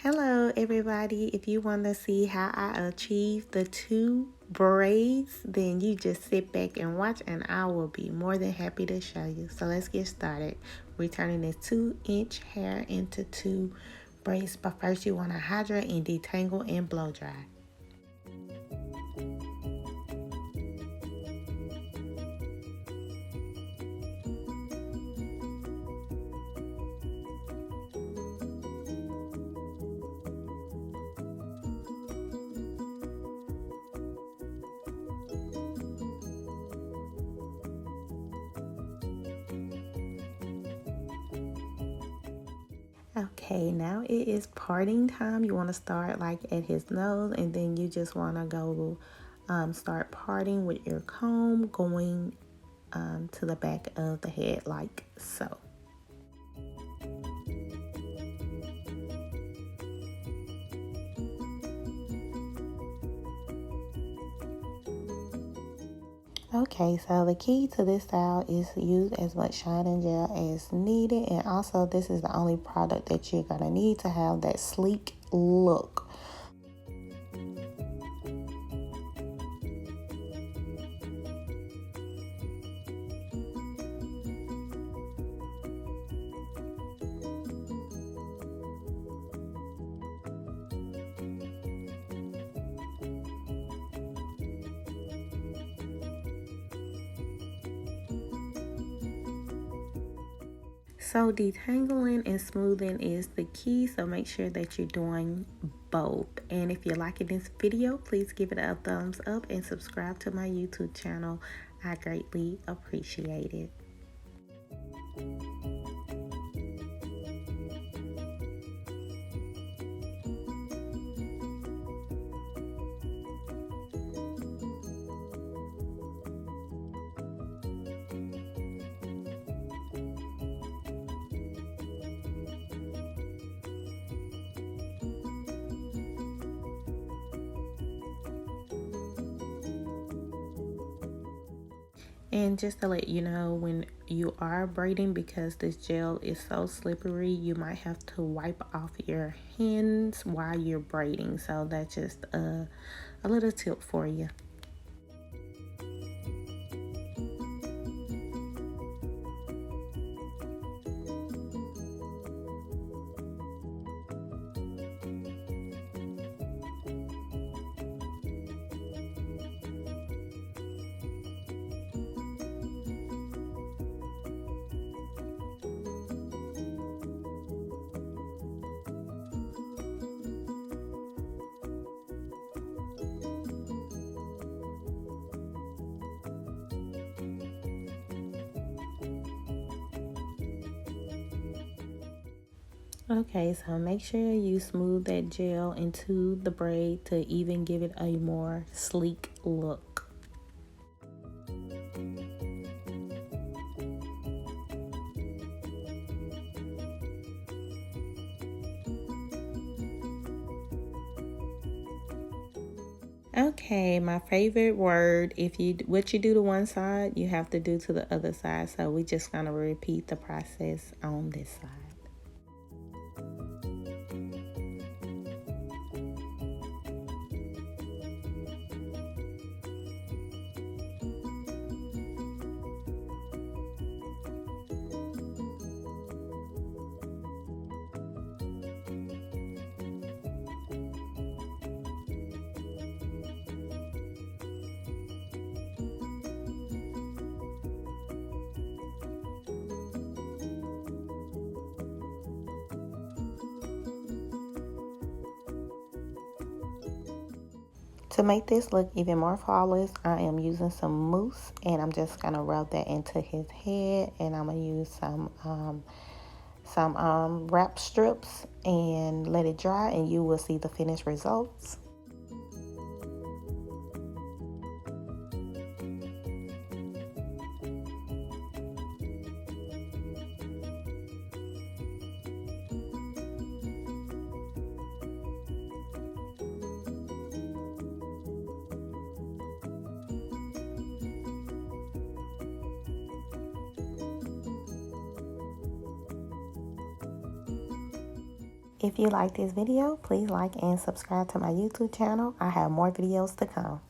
Hello everybody, if you want to see how I achieved the 2 braids, then you just sit back and watch and I will be more than happy to show you. So let's get started. We're turning this 2-inch hair into 2 braids, but first you want to hydrate and detangle and blow dry. Okay, now it is parting time. You want to start like at his nose, and then you just want to go start parting with your comb, going to the back of the head like so. Okay, so the key to this style is to use as much shining gel as needed, and also this is the only product that you're gonna need to have that sleek look. So detangling and smoothing is the key, so make sure that you're doing both. And if you're liking this video, please give it a thumbs up and subscribe to my YouTube channel. I greatly appreciate it. And just to let you know, when you are braiding, because this gel is so slippery, you might have to wipe off your hands while you're braiding. So that's just a little tip for you. Okay, so make sure you smooth that gel into the braid to even give it a more sleek look. Okay, my favorite word, what you do to one side, you have to do to the other side. So we just gonna repeat the process on this side. To make this look even more flawless, I am using some mousse, and I'm just gonna rub that into his head, and I'm gonna use some wrap strips and let it dry, and you will see the finished results. If you like this video, please like and subscribe to my YouTube channel. I have more videos to come.